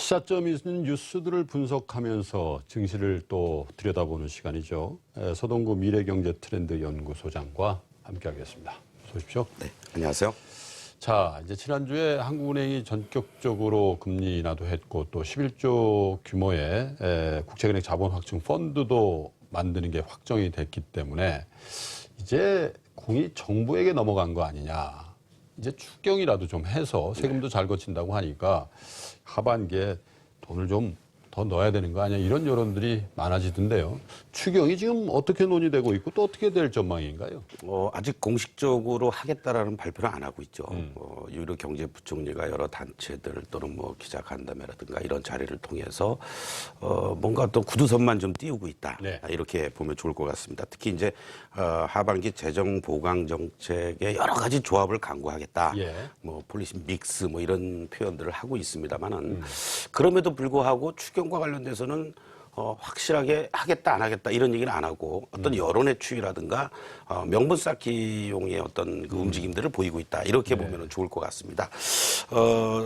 시사점 있는 뉴스들을 분석하면서 증시를 또 들여다보는 시간이죠. 서동구 미래경제트렌드연구소장과 함께하겠습니다. 어서 오십시오. 네, 안녕하세요. 자, 이제 지난주에 한국은행이 전격적으로 금리 인하도 했고 또 11조 규모의 국채은행 자본 확충 펀드도 만드는 게 확정이 됐기 때문에 이제 공이 정부에게 넘어간 거 아니냐. 이제 추경이라도 좀 해서 세금도 잘 거친다고 하니까 하반기에 돈을 좀 더 넣어야 되는 거 아니야 이런 여론들이 많아지던데요. 추경이 지금 어떻게 논의되고 있고 또 어떻게 될 전망인가요? 아직 공식적으로 하겠다라는 발표를 안 하고 있죠. 유일로 경제부총리가 여러 단체들 또는 뭐 기자간담회라든가 이런 자리를 통해서 뭔가 또 구두선만 좀 띄우고 있다. 네. 이렇게 보면 좋을 것 같습니다. 특히 이제 하반기 재정 보강 정책의 여러 가지 조합을 강구하겠다. 예. 뭐 폴리시 믹스 뭐 이런 표현들을 하고 있습니다만은 그럼에도 불구하고 추경과 관련돼서는 확실하게 하겠다 안 하겠다 이런 얘기는 안 하고 어떤 여론의 추이라든가 명분 쌓기용의 어떤 그 움직임들을 보이고 있다 이렇게 보면은 좋을 것 같습니다.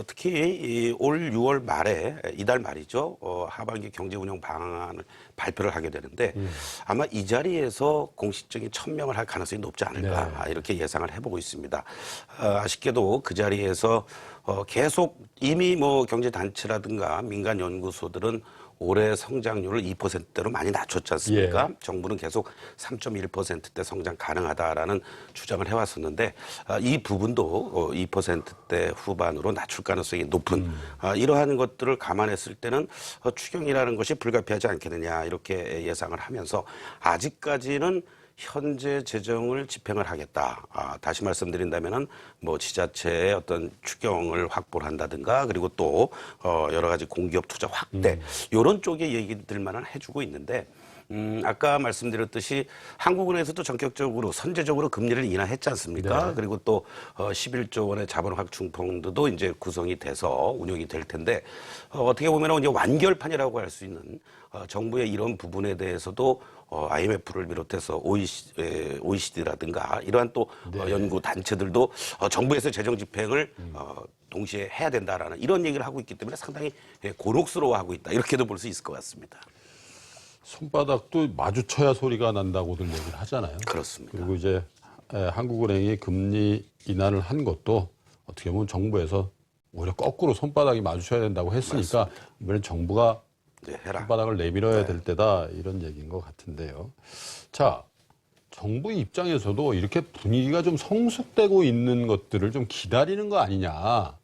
특히 올 6월 말에 이달 말이죠. 하반기 경제운영 방안을 발표를 하게 되는데 아마 이 자리에서 공식적인 천명을 할 가능성이 높지 않을까 이렇게 예상을 해보고 있습니다. 아쉽게도 그 자리에서 계속 이미 뭐 경제단체라든가 민간 연구소들은 올해 성장률을 2%대로 많이 낮췄지 않습니까? 예. 정부는 계속 3.1%대 성장 가능하다라는 주장을 해왔었는데 이 부분도 2%대 후반으로 낮출 가능성이 높은 이러한 것들을 감안했을 때는 추경이라는 것이 불가피하지 않겠느냐 이렇게 예상을 하면서 아직까지는 현재 재정을 집행을 하겠다. 다시 말씀드린다면은 뭐 지자체의 어떤 추경을 확보를 한다든가 그리고 또 여러 가지 공기업 투자 확대 이런 쪽의 얘기들만은 해주고 있는데 아까 말씀드렸듯이 한국은행에서도 전격적으로 선제적으로 금리를 인하했지 않습니까? 네. 그리고 또 11조 원의 자본 확충 펀드도 이제 구성이 돼서 운영이 될 텐데 어떻게 보면 이제 완결판이라고 할 수 있는 정부의 이런 부분에 대해서도 IMF를 비롯해서 OECD라든가 이러한 또 연구 단체들도 정부에서 재정 집행을 동시에 해야 된다라는 이런 얘기를 하고 있기 때문에 상당히 곤혹스러워하고 있다 이렇게도 볼 수 있을 것 같습니다. 손바닥도 마주쳐야 소리가 난다고들 얘기를 하잖아요. 그렇습니다. 그리고 이제 한국은행이 금리 인하를 한 것도 어떻게 보면 정부에서 오히려 거꾸로 손바닥이 마주쳐야 된다고 했으니까 이번엔 정부가 해라. 손바닥을 내밀어야 될 때다 이런 얘기인 것 같은데요. 자, 정부 입장에서도 이렇게 분위기가 좀 성숙되고 있는 것들을 좀 기다리는 거 아니냐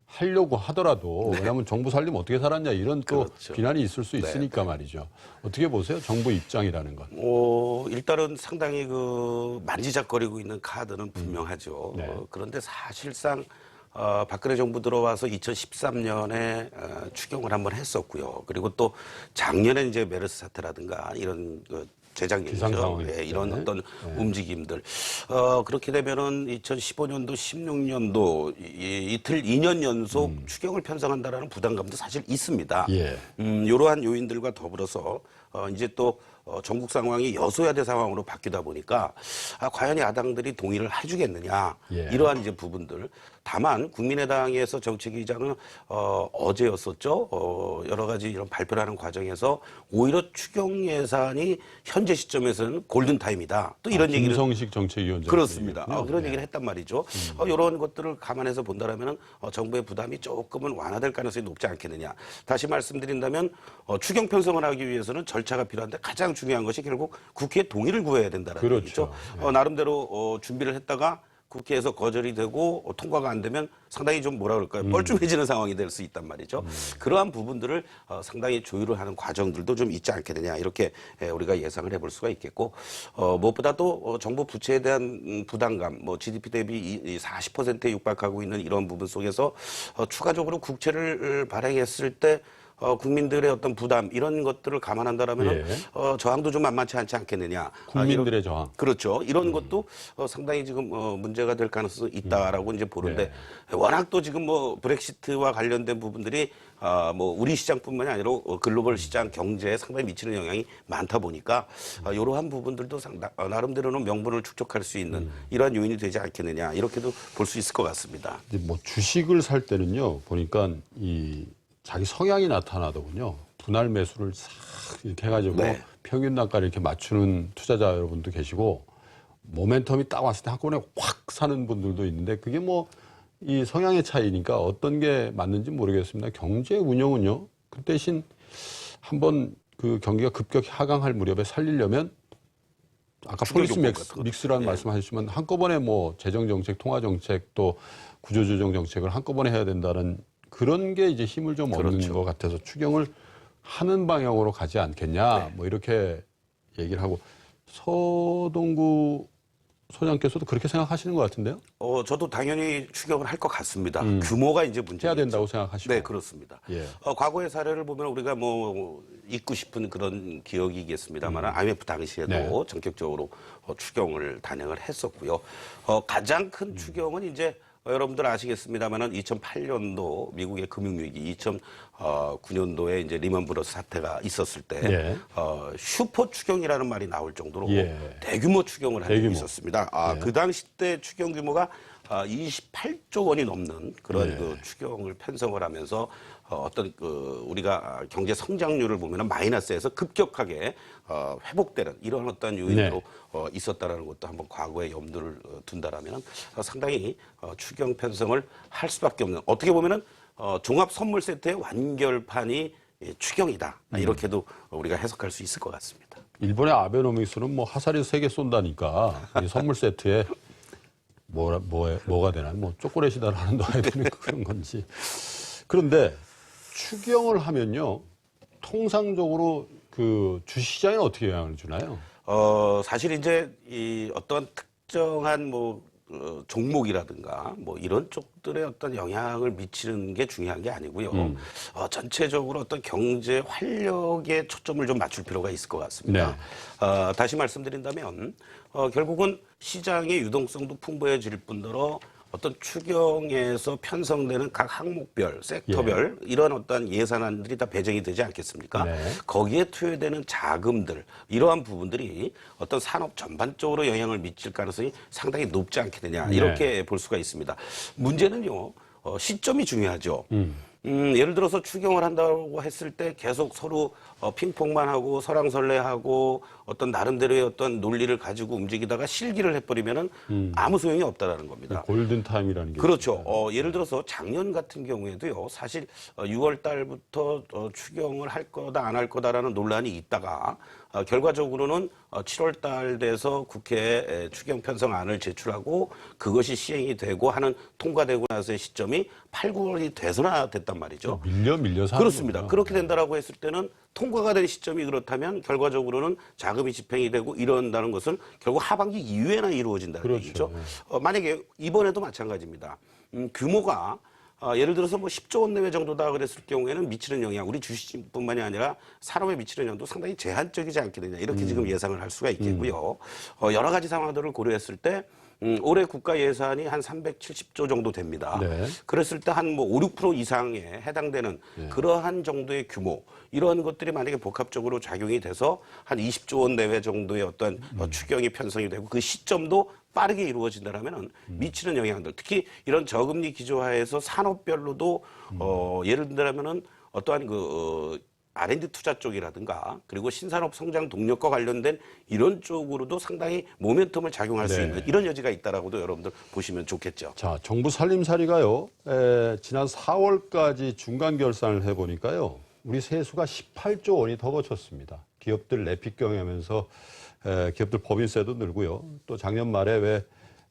하려고 하더라도 왜냐하면 정부 살림 어떻게 살았냐 이런 또 그렇죠. 비난이 있을 수 있으니까 말이죠. 어떻게 보세요? 정부 입장이라는 건. 일단은 상당히 그 만지작거리고 있는 카드는 분명하죠. 네. 그런데 사실상 박근혜 정부 들어와서 2013년에 추경을 한번 했었고요. 그리고 또 작년에 이제 메르스 사태라든가 이런 그 재작년이죠. 이런 어떤 움직임들. 그렇게 되면은 2015년도, 16년도 이틀 2년 연속 추경을 편성한다라는 부담감도 사실 있습니다. 예. 이러한 요인들과 더불어서 이제 또 전국 상황이 여소야대 상황으로 바뀌다 보니까 과연 야당들이 동의를 해주겠느냐 이러한 이제 부분들. 다만 국민의당에서 정책위의장은 어제였었죠. 여러 가지 이런 발표를 하는 과정에서 오히려 추경 예산이 현재 시점에서는 골든 타임이다. 또 이런 얘기를 김성식 정책위원장 그렇습니다. 그런 얘기를 했단 말이죠. 이런 것들을 감안해서 본다라면 정부의 부담이 조금은 완화될 가능성이 높지 않겠느냐. 다시 말씀드린다면 추경 편성을 하기 위해서는 절차가 필요한데 가장 중요한 것이 결국 국회의 동의를 구해야 된다는 그렇죠. 얘기죠. 나름대로 준비를 했다가 국회에서 거절이 되고 통과가 안 되면 상당히 좀 뭐라 그럴까요? 뻘쭘해지는 상황이 될 수 있단 말이죠. 그러한 부분들을 상당히 조율을 하는 과정들도 좀 있지 않겠느냐 이렇게 우리가 예상을 해볼 수가 있겠고 무엇보다도 정부 부채에 대한 부담감, 뭐 GDP 대비 40%에 육박하고 있는 이런 부분 속에서 추가적으로 국채를 발행했을 때 국민들의 어떤 부담 이런 것들을 감안한다라면 저항도 좀 만만치 않지 않겠느냐. 국민들의 저항. 그렇죠. 이런 것도 상당히 지금 문제가 될 가능성이 있다라고 이제 보는데 워낙 또 지금 뭐 브렉시트와 관련된 부분들이 뭐 우리 시장뿐만이 아니라 글로벌 시장 경제에 상당히 미치는 영향이 많다 보니까 이러한 부분들도 나름대로는 명분을 축적할 수 있는 이러한 요인이 되지 않겠느냐 이렇게도 볼 수 있을 것 같습니다. 뭐 주식을 살 때는요 보니까 이 자기 성향이 나타나더군요. 분할 매수를 싹 이렇게 해가지고 네. 평균 단가를 이렇게 맞추는 투자자 여러분도 계시고 모멘텀이 딱 왔을 때 한꺼번에 확 사는 분들도 있는데 그게 뭐 이 성향의 차이니까 어떤 게 맞는지 모르겠습니다. 경제 운영은요. 그 대신 한번 그 경기가 급격히 하강할 무렵에 살리려면 아까 폴리스 믹스라는 예. 말씀하셨지만 한꺼번에 뭐 재정 정책, 통화 정책 또 구조 조정 정책을 한꺼번에 해야 된다는 그런 게 이제 힘을 좀 얻는 그렇죠. 것 같아서 추경을 하는 방향으로 가지 않겠냐 네. 뭐 이렇게 얘기를 하고 서동구 소장께서도 그렇게 생각하시는 것 같은데요? 저도 당연히 추경을 할 것 같습니다. 규모가 이제 문제죠. 해야 된다고 생각하시고. 네, 그렇습니다. 예. 과거의 사례를 보면 우리가 뭐 잊고 싶은 그런 기억이겠습니다만 IMF 당시에도 네. 전격적으로 추경을 단행을 했었고요. 가장 큰 추경은 이제 여러분들 아시겠습니다만은 2008년도 미국의 금융위기, 2009년도에 이제 리먼 브러스 사태가 있었을 때 예. 슈퍼 추경이라는 말이 나올 정도로 예. 대규모 추경을 한 적이 대규모. 있었습니다. 예. 그 당시 때 추경 규모가 28조 원이 넘는 그런 예. 그 추경을 편성을 하면서 어떤 그 우리가 경제 성장률을 보면은 마이너스에서 급격하게 회복되는 이런 어떤 요인으로 네. 있었다라는 것도 한번 과거에 염두를 둔다라면 상당히 추경 편성을 할 수밖에 없는 어떻게 보면은 종합 선물 세트의 완결판이 추경이다 이렇게도 우리가 해석할 수 있을 것 같습니다. 일본의 아베노믹스는 뭐 하사리 3개 쏜다니까 이 선물 세트에 뭐가 되나 뭐 초콜릿이다 하는 넣어야 되는 그런 건지. 그런데 추경을 하면요 통상적으로 그 주시장에는 어떻게 영향을 주나요? 사실 이제 이 어떤 특정한 뭐 종목이라든가 뭐 이런 쪽들의 어떤 영향을 미치는 게 중요한 게 아니고요. 전체적으로 어떤 경제 활력에 초점을 좀 맞출 필요가 있을 것 같습니다. 네. 다시 말씀드린다면 결국은 시장의 유동성도 풍부해질 뿐더러 어떤 추경에서 편성되는 각 항목별, 섹터별 이런 어떤 예산안들이 다 배정이 되지 않겠습니까? 네. 거기에 투여되는 자금들 이러한 부분들이 어떤 산업 전반적으로 영향을 미칠 가능성이 상당히 높지 않게 되냐 이렇게 볼 수가 있습니다. 문제는요 시점이 중요하죠. 예를 들어서 추경을 한다고 했을 때 계속 서로 핑퐁만 하고 설왕설래하고 어떤 나름대로의 어떤 논리를 가지고 움직이다가 실기를 해버리면은 아무 소용이 없다라는 겁니다. 골든 타임이라는 게 그렇죠. 예를 들어서 작년 같은 경우에도요, 사실 6월 달부터 추경을 할 거다, 안 할 거다라는 논란이 있다가 결과적으로는 7월 달 돼서 국회에 추경 편성안을 제출하고 그것이 시행이 되고 하는 통과되고 나서의 시점이 8, 9월이 돼서나 됐단 말이죠. 밀려서 그렇습니다. 하는구나. 그렇게 된다라고 했을 때는 통과가 된 시점이 그렇다면 결과적으로는 자금이 집행이 되고 이런다는 것은 결국 하반기 이후에나 이루어진다는 그렇죠. 얘기죠. 만약에 이번에도 마찬가지입니다. 규모가 예를 들어서 뭐 10조 원 내외 정도다 그랬을 경우에는 미치는 영향, 우리 주식뿐만이 아니라 산업에 미치는 영향도 상당히 제한적이지 않게 되냐 이렇게 지금 예상을 할 수가 있겠고요. 여러 가지 상황들을 고려했을 때 올해 국가 예산이 한 370조 정도 됩니다. 네. 그랬을 때 한 뭐 5, 6% 이상에 해당되는 그러한 정도의 규모 이러한 것들이 만약에 복합적으로 작용이 돼서 한 20조 원 내외 정도의 어떤 추경이 편성이 되고 그 시점도 빠르게 이루어진다면 미치는 영향들 특히 이런 저금리 기조하에서 산업별로도 예를 들자면은 어떠한 그 R&D 투자 쪽이라든가 그리고 신산업 성장 동력과 관련된 이런 쪽으로도 상당히 모멘텀을 작용할 수 네. 있는 이런 여지가 있다라고도 여러분들 보시면 좋겠죠. 자, 정부 살림살이가요. 지난 4월까지 중간 결산을 해보니까요. 우리 세수가 18조 원이 더 거쳤습니다. 기업들 내픽 경하면서 기업들 법인세도 늘고요. 또 작년 말에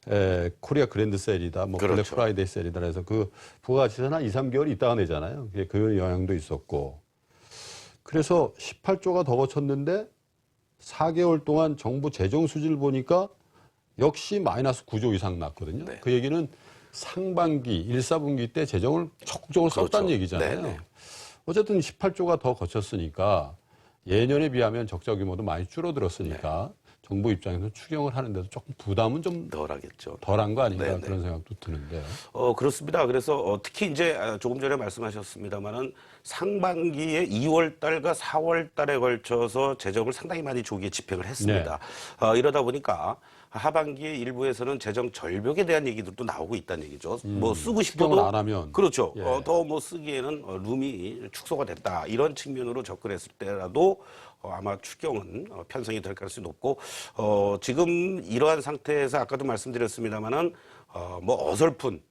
왜 코리아 그랜드 셀이다, 뭐 그렇죠. 블랙 프라이데이 셀이다 해서 그 부가가치세는 한 2, 3개월 있다가 내잖아요. 그 영향도 있었고. 그래서 18조가 더 거쳤는데 4개월 동안 정부 재정 수지를 보니까 역시 마이너스 9조 이상 났거든요. 네. 그 얘기는 상반기 1, 4분기 때 재정을 적극적으로 그렇죠. 썼다는 얘기잖아요. 네네. 어쨌든 18조가 더 거쳤으니까 예년에 비하면 적자 규모도 많이 줄어들었으니까 정부 입장에서 추경을 하는데도 조금 부담은 좀 덜하겠죠. 덜한 거 아닌가 네네. 그런 생각도 드는데요. 그렇습니다. 그래서 특히 이제 조금 전에 말씀하셨습니다마는 상반기에 2월 달과 4월 달에 걸쳐서 재정을 상당히 많이 조기에 집행을 했습니다. 이러다 보니까 하반기에 일부에서는 재정 절벽에 대한 얘기들도 나오고 있다는 얘기죠. 뭐 쓰고 추경을 싶어도 안 하면. 그렇죠. 예. 더 뭐 쓰기에는 룸이 축소가 됐다. 이런 측면으로 접근했을 때라도 아마 추경은 편성이 될 가능성이 높고 지금 이러한 상태에서 아까도 말씀드렸습니다마는 뭐 어설픈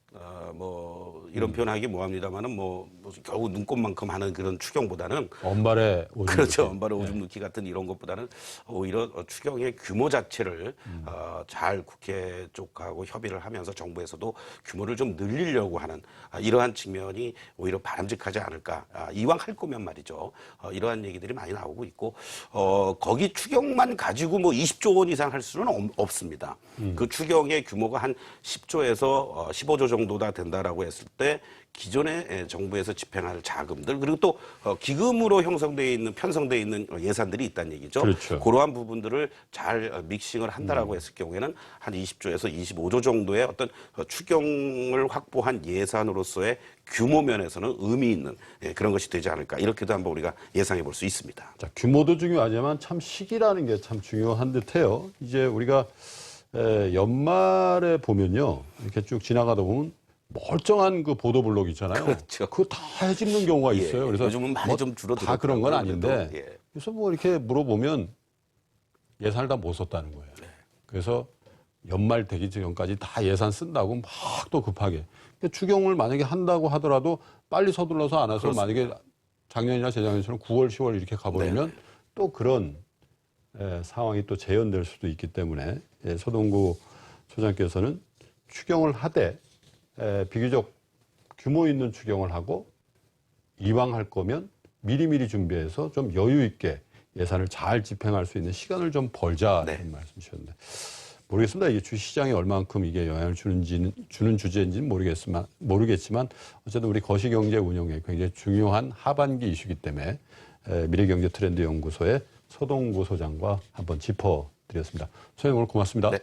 뭐 이런 표현하기 뭐합니다만은 뭐 겨우 눈곱만큼 하는 그런 추경보다는 엄발에 오줌 그렇죠. 넣기. 엄발에 오줌 넣기 같은 이런 것보다는 오히려 추경의 규모 자체를 잘 국회 쪽하고 협의를 하면서 정부에서도 규모를 좀 늘리려고 하는 이러한 측면이 오히려 바람직하지 않을까. 이왕 할 거면 말이죠. 이러한 얘기들이 많이 나오고 있고 거기 추경만 가지고 뭐 20조 원 이상 할 수는 없습니다. 그 추경의 규모가 한 10조에서 15조 정도다 된다라고 했을 때 기존의 정부에서 집행할 자금들 그리고 또 기금으로 형성되어 있는 편성되어 있는 예산들이 있다는 얘기죠. 그렇죠. 그러한 부분들을 잘 믹싱을 한다라고 했을 경우에는 한 20조에서 25조 정도의 어떤 추경을 확보한 예산으로서의 규모 면에서는 의미 있는 그런 것이 되지 않을까 이렇게도 한번 우리가 예상해 볼 수 있습니다. 자, 규모도 중요하지만 참 시기라는 게 참 중요한 듯해요. 이제 우리가 연말에 보면요, 이렇게 쭉 지나가다 보면 멀쩡한 그 보도 블록 있잖아요. 그렇죠. 그거 다 해집는 경우가 있어요. 그래서 요즘은 많이 좀 줄어들었더라고요. 다 그런 건 아닌데, 예. 그래서 뭐 이렇게 물어보면 예산을 다 못 썼다는 거예요. 그래서 연말 되기 전까지 다 예산 쓴다고 막 또 급하게. 그러니까 추경을 만약에 한다고 하더라도 빨리 서둘러서 안 해서 그렇습니다. 만약에 작년이나 재작년처럼 9월, 10월 이렇게 가버리면 네. 또 그런 상황이 또 재현될 수도 있기 때문에 서동구 소장께서는 추경을 하되 비교적 규모 있는 추경을 하고 이왕 할 거면 미리미리 준비해서 좀 여유 있게 예산을 잘 집행할 수 있는 시간을 좀 벌자 네. 이런 말씀 주셨는데 모르겠습니다. 이게 주시장에 얼만큼 이게 영향을 주는 주제인지는 모르겠지만 어쨌든 우리 거시경제 운영에 굉장히 중요한 하반기 이슈이기 때문에 미래경제 트렌드 연구소의 서동구 소장과 한번 짚어드렸습니다. 소장님 오늘 고맙습니다. 네.